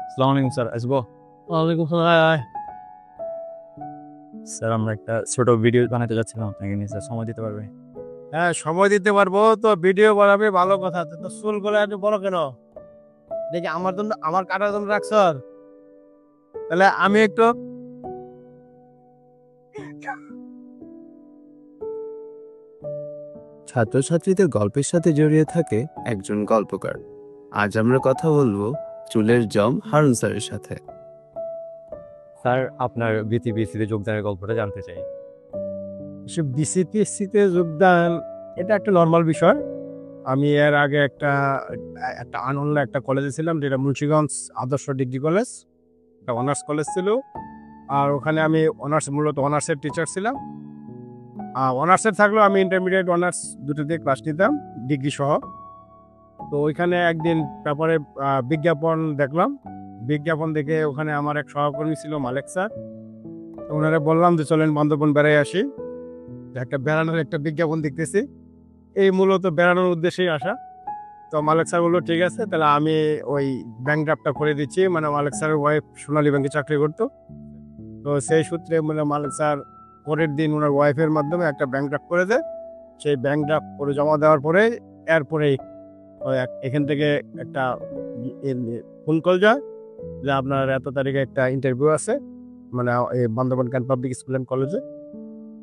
আসসালামু আলাইকুম স্যার, আসবো? ওয়ালাইকুম সালাম। স্যার আমরা একটা ছোট ভিডিও বানাতে যাচ্ছিলাম আপনাকে নিয়ে, স্যার সময় দিতে পারবে? হ্যাঁ, সময় দিতে পারবো তো। ভিডিও বানাবে ভালো কথা, তো চুল করে এত বড় কেন? দেখি আমার জন্য, আমার কাটার জন্য রাখছ। তাহলে আমি একটু ছাত্রছাত্রীদের গল্পের সাথে জড়িয়ে থাকে একজন গল্পকার। আজ আমরা কথা বলবো চুলের জম হারুন স্যারের সাথে। স্যার আপনার বিসিবিসিতে যোগদানের গল্পটা জানতে চাই। বিসিপিএসসিতে যোগদান, এটা একটা নর্মাল বিষয়। আমি এর আগে একটা একটা আনন্দ একটা কলেজে ছিলাম, যেটা মুন্সিগঞ্জ আদর্শ ডিগ্রি কলেজ, একটা অনার্স কলেজ ছিল। আর ওখানে আমি মূলত অনার্সের টিচার ছিলাম। অনার্সের থাকলেও আমি ইন্টারমিডিয়েট অনার্স দুটোতে ক্লাস নিতাম, ডিগ্রি সহ। তো ওইখানে একদিন পেপারে বিজ্ঞাপন দেখলাম। বিজ্ঞাপন দেখে ওখানে আমার এক সহকর্মী ছিল, মালেক স্যার। তো ওনারা বললাম যে চলেন বান্দরবন বেড়াই আসি, একটা বেড়ানোর একটা বিজ্ঞাপন দেখতেছি। এই মূলত বেড়ানোর উদ্দেশ্যেই আসা। তো মালেক স্যার বললো ঠিক আছে, তাহলে আমি ওই ব্যাংক ড্রাফটটা করে দিচ্ছি। মানে মালেক স্যারের ওয়াইফ সোনালী ব্যাংকে চাকরি করতো। তো সেই সূত্রে মানে মালেক স্যার পরের দিন ওনার ওয়াইফের মাধ্যমে একটা ব্যাংক ড্রাফট করে দেয়। সেই ব্যাংক ড্রাফট করে জমা দেওয়ার পরে এরপরেই এখান থেকে একটা ফোন কল যায় যে আপনার এত তারিখে একটা ইন্টারভিউ আছে, মানে এই Bandarban can't public school and কলেজে।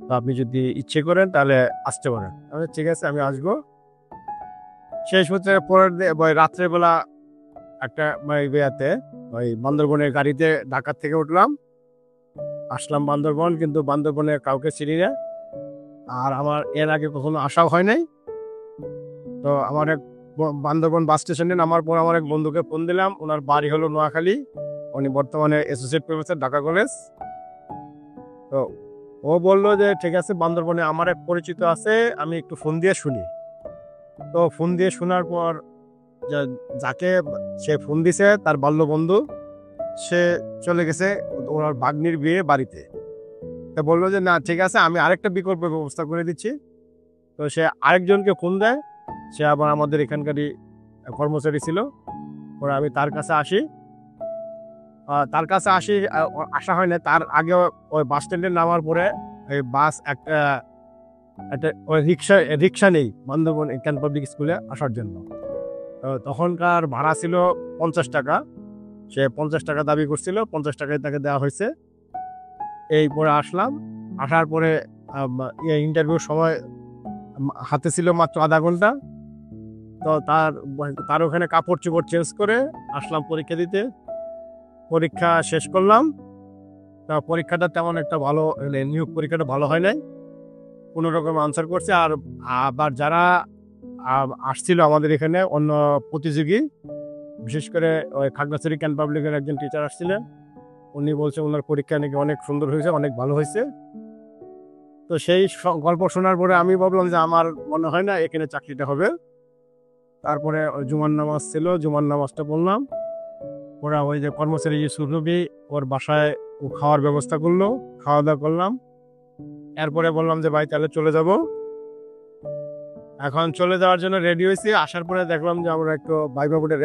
তো আপনি যদি ইচ্ছে করেন তাহলে আসতে পারেন। আমি ঠিক আছে, আমি আসবো। সেই সূত্রে পরের রাত্রেবেলা একটা ওই বান্দরবনের গাড়িতে ঢাকার থেকে উঠলাম, আসলাম বান্দরবন। কিন্তু বান্দরবনে কাউকে চিনি না, আর আমার এর আগে কখনো আসাও হয় নাই। তো আমার এক বান্দরবন বাস স্টেশনে নামার পর আমার এক বন্ধুকে ফোন দিলাম, ওনার বাড়ি হলো নোয়াখালী। উনি বর্তমানে অ্যাসোসিয়েট প্রফেসর, ঢাকা কলেজ। তো ও বললো যে ঠিক আছে, বান্দরবনে আমার এক পরিচিত আছে, আমি একটু ফোন দিয়ে শুনি। তো ফোন দিয়ে শোনার পর যাকে সে ফোন দিছে তার বাল্য বন্ধু, সে চলে গেছে ওনার ভাগ্নির বিয়ে বাড়িতে। তো বললো যে না ঠিক আছে, আমি আরেকটা বিকল্প ব্যবস্থা করে দিচ্ছি। তো সে আরেকজনকে ফোন দেয়, সে আবার আমাদের এখানকারই কর্মচারী ছিল। পরে আমি তার কাছে আসি। আসা হয় না, তার আগে ওই বাস স্ট্যান্ডে নামার পরে ওই বাস একটা একটা ওই রিক্সা নেই বান্দরবন ক্যান্ট পাবলিক স্কুলে আসার জন্য। তখনকার ভাড়া ছিল 50 টাকা। সে 50 টাকা দাবি করছিল, 50 টাকায় তাকে দেওয়া হয়েছে। এই পরে আসলাম। আসার পরে ইন্টারভিউর সময় হাতে ছিল মাত্র আধা ঘন্টা। তো তার ওখানে কাপড় চোপড় চেঞ্জ করে আসলাম পরীক্ষা দিতে। পরীক্ষা শেষ করলাম। তা পরীক্ষাটা তেমন একটা ভালো, নিয়োগ পরীক্ষাটা ভালো হয় নাই, কোনো রকম আনসার করছে। আর আবার যারা আসছিল আমাদের এখানে অন্য প্রতিযোগী, বিশেষ করে ওই খাগড়াছড়ি ক্যান্ট পাবলিকের একজন টিচার আসছিলেন, উনি বলছে ওনার পরীক্ষা নাকি অনেক সুন্দর হয়েছে, অনেক ভালো হয়েছে। তো সেই গল্প শোনার পরে আমি ভাবলাম যে আমার মনে হয় না এখানে চাকরিটা হবে। তারপরে জুমার নামাজ ছিল, জুমার নামাজটা বললাম। ওরা ওই যে কর্মচারী ইউসুফ নবী, ওর বাসায় ও খাওয়ার ব্যবস্থা করলো, খাওয়া দাওয়া করলাম। এরপরে বললাম যে ভাই তাহলে চলে যাব। এখন চলে যাওয়ার জন্য রেডি হয়েছি। আসার পরে দেখলাম যে আমরা একটু ভাইবা বোর্ডের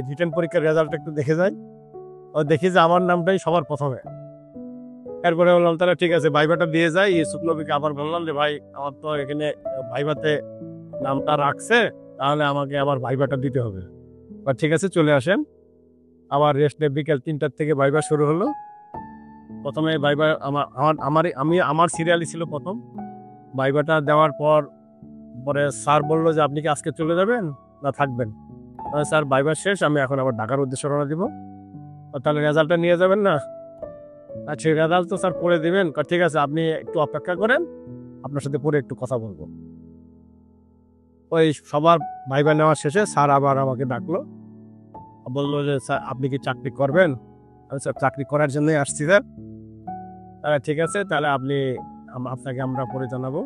রিটেন পরীক্ষার রেজাল্ট একটু দেখে যাই। ও দেখি যে আমার নামটাই সবার প্রথমে। এরপরে বললাম তাহলে ঠিক আছে ভাইবাটা দিয়ে যাই। ইউসুফ নবীকে আবার বললাম যে ভাই আমার তো এখানে ভাইবাতে নামটা রাখছে, তাহলে আমাকে আবার ভাইবাটা দিতে হবে। বা ঠিক আছে চলে আসেন। আবার রেস্ট নিয়ে বিকেল 3টার থেকে ভাইবা শুরু হলো। প্রথমে ভাইবা আমার সিরিয়ালই ছিল প্রথম। ভাইবাটা দেওয়ার পর পরে স্যার বললো যে আপনি কি আজকে চলে যাবেন না থাকবেন? স্যার ভাইবা শেষ, আমি এখন আবার ঢাকার উদ্দেশ্যে রওনা দিব। তাহলে রেজাল্টটা নিয়ে যাবেন না? আচ্ছা রেজাল্ট তো স্যার পরে দিবেন। ঠিক আছে আপনি একটু অপেক্ষা করেন, আপনার সাথে পরে একটু কথা বলবো। ওই সবার ভাইবা নেওয়া শেষে স্যার আবার আমাকে ডাকলো, বললো যে স্যার আপনি কি চাকরি করবেন? আমি স্যার চাকরি করার জন্যই আসছি স্যার। ঠিক আছে তাহলে আপনাকে আমরা পরে জানাবো।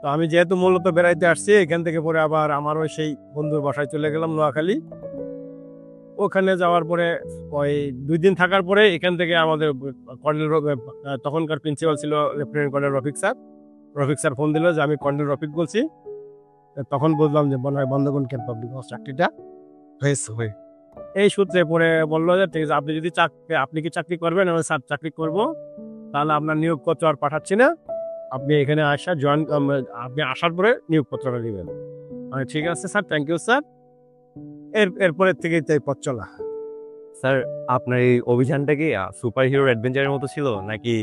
তো আমি যেহেতু মূলত বেড়াইতে আসছি, এখান থেকে পরে আবার আমার ওই সেই বন্ধুর বাসায় চলে গেলাম নোয়াখালী। ওখানে যাওয়ার পরে ওই 2 দিন থাকার পরে এখান থেকে আমাদের কর্নেল, তখনকার প্রিন্সিপাল ছিল lieutenant colonel Rafiq sir. Rafiq sir phone দিল যে আমি কর্নেল রফিক বলছি, তখন বুঝলাম যে মনে হয় বন্ধগণ ক্যাম্প পাবলিক হাউস চাকরিটা হয়েছে। এই সূত্রে পরে বললো যে ঠিক আছে, আপনি যদি আপনি কি চাকরি করবেন? আমি স্যার চাকরি করব, তাহলে আপনার নিয়োগপত্র আর পাঠাচ্ছি না, আপনি এখানে আপনি আসার পরে নিয়োগপত্রটা দিবেন। আমি ঠিক আছে স্যার, থ্যাংক ইউ স্যার। এরপরের থেকে তাই পথ চলা। স্যার, আপনার এই অভিযানটা কি সুপার হিরো অ্যাডভেঞ্চারের মতো ছিল, নাকি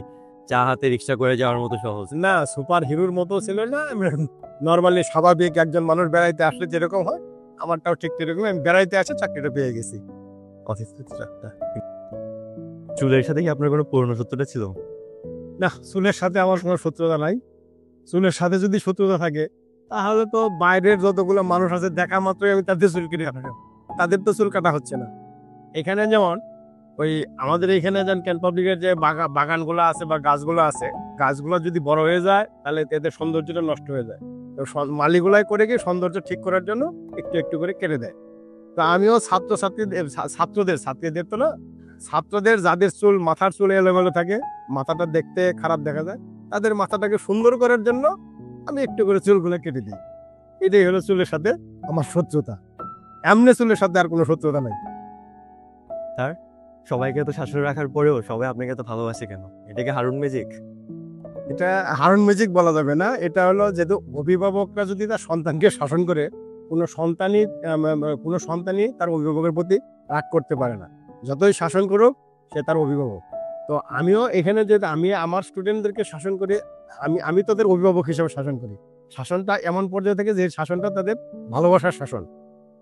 চা হাতে রিক্সা করে যাওয়ার মতো সহজ? না, সুপার হিরোর মতো ছিল না, নর্মালি স্বাভাবিক একজন মানুষ বেড়াইতে আসলে যেরকম হয় আমারটাও ঠিক সেরকম। আমি বেড়াইতে আসে চাকরিটা পেয়ে গেছি। চুলের সাথে কি আপনার কোনো পুরনো সূত্রটা ছিল? না, চুলের সাথে আমার কোনো শত্রুতা নাই। চুলের সাথে যদি শত্রুতা থাকে তাহলে তো বাইরের যতগুলো মানুষ আছে দেখা মাত্রই আমি তাদের চুল কেটে কাটা, তাদের তো চুল কাটা হচ্ছে না। এখানে যেমন ওই আমাদের এখানে যেন ক্যাম্প পাবলিকের যে বাগানগুলো আছে বা গাছগুলো আছে, গাছগুলো যদি বড় হয়ে যায় তাহলে এদের সৌন্দর্যটা নষ্ট হয়ে যায়। তো মালিগুলাই করে কি সৌন্দর্য ঠিক করার জন্য একটু একটু করে কেটে দেয়। তো আমিও ছাত্রদের তো না, ছাত্রদের যাদের চুল মাথার চুল এলোমেলো থাকে, মাথাটা দেখতে খারাপ দেখা যায়, তাদের মাথাটাকে সুন্দর করার জন্য আমি একটু করে চুলগুলো কেটে দিই। এটাই হলো চুলের সাথে আমার শত্রুতা। এমনি চুলের সাথে আর কোনো শত্রুতা নাই। সবাইকে তো শাসন রাখার পরেও সবাই আপনাকে তো ভালোবাসে কেন? এটা কি হারুন ম্যাজিক? এটা হারুন ম্যাজিক বলা যাবে না, এটা হলো যেহেতু অভিভাবকরা যদি তার সন্তানকে শাসন করে, কোনো সন্তানই তার অভিভাবকের প্রতি রাগ করতে পারে না, যতই শাসন করুক সে তার অভিভাবক। তো আমিও এখানে যেহেতু আমি আমার স্টুডেন্টদেরকে শাসন করি, আমি তাদের অভিভাবক হিসেবে শাসন করি। শাসনটা এমন পর্যায়ে থেকে যে শাসনটা তাদের ভালোবাসার শাসন।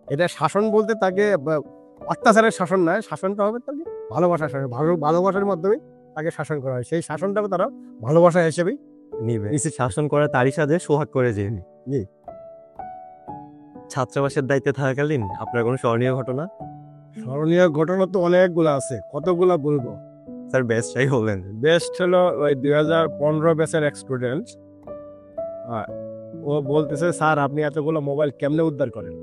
এটা শাসন বলতে তাকে অত্যাচারের শাসন নয়, শাসনটা হবে তাকে ভালোবাসার শাসন। ভালোবাসার মাধ্যমে তাকে শাসন করা হয়, সেই শাসনটাকে তারা ভালোবাসা হিসেবেই নিবে। শাসন করা তারই সাথে সোহাগ করে যে। জি। ছাত্রাবাসের দায়িত্বে থাকাকালীন আপনার কোনো স্মরণীয় ঘটনা? স্মরণীয় ঘটনা তো অনেকগুলো আছে, কতগুলা বলবো। স্যার, বেস্টটাই বললেন। বেস্ট হলো ওই 2015 ব্যাচের এক স্টুডেন্ট, ও বলতেছে স্যার আপনি এতগুলো মোবাইল কেমনে উদ্ধার করেন?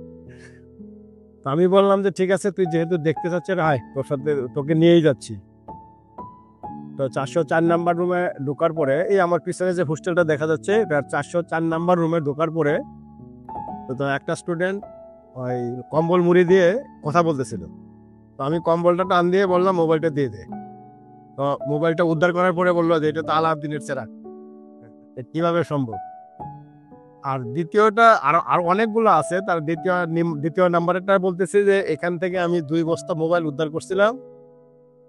তো আমি বললাম যে ঠিক আছে, তুই যেহেতু দেখতে চাচ্ছিস আয়, তোর সাথে তোকে নিয়েই যাচ্ছি। তো 404 নাম্বার রুমে ঢোকার পরে, এই আমার পিছনে যে হোস্টেলটা দেখা যাচ্ছে, 404 নাম্বার রুমে ঢোকার পরে তো একটা স্টুডেন্ট ওই কম্বল মুড়ি দিয়ে কথা বলতেছিল। তো আমি কম্বলটা টান দিয়ে বললাম মোবাইলটা দিয়ে দে। তো মোবাইলটা উদ্ধার করার পরে বললো যে এটা তো আলাউদ্দিনের চেরাগ, কিভাবে সম্ভব? আর দ্বিতীয়টা আরো অনেকগুলো আছে। তার দ্বিতীয় নাম্বারটা বলতেছে যে এখান থেকে আমি 2 বস্তা মোবাইল উদ্ধার করছিলাম।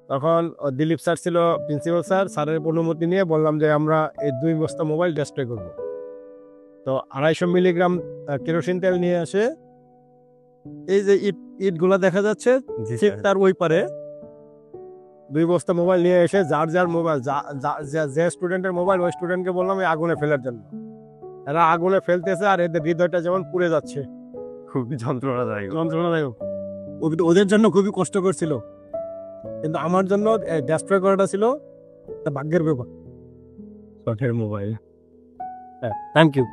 তখন দিলীপ স্যার ছিল প্রিন্সিপাল স্যার, স্যারের অনুমতি নিয়ে বললাম যে আমরা এই 2 বস্তা মোবাইল ডেস্ট্রয় করবো। তো 250 মিলিগ্রাম কেরোসিন তেল নিয়ে আসে, এই যে ইটগুলা দেখা যাচ্ছে ঠিক তার ওই পারে 2 বস্তা মোবাইল নিয়ে এসে যার মোবাইল যে স্টুডেন্টের মোবাইল, ওই স্টুডেন্টকে বললাম এই আগুনে ফেলার জন্য। এরা আগুনে ফেলতেছে আর এদের হৃদয়টা যেমন পুড়ে যাচ্ছে, খুবই যন্ত্রণাদায়ক। ওদের জন্য খুবই কষ্ট করছিল, কিন্তু আমার জন্য ডেস্ট্রয় করাটা ছিল ভাগ্যের ব্যাপার। শখের মোবাইল। Thank you.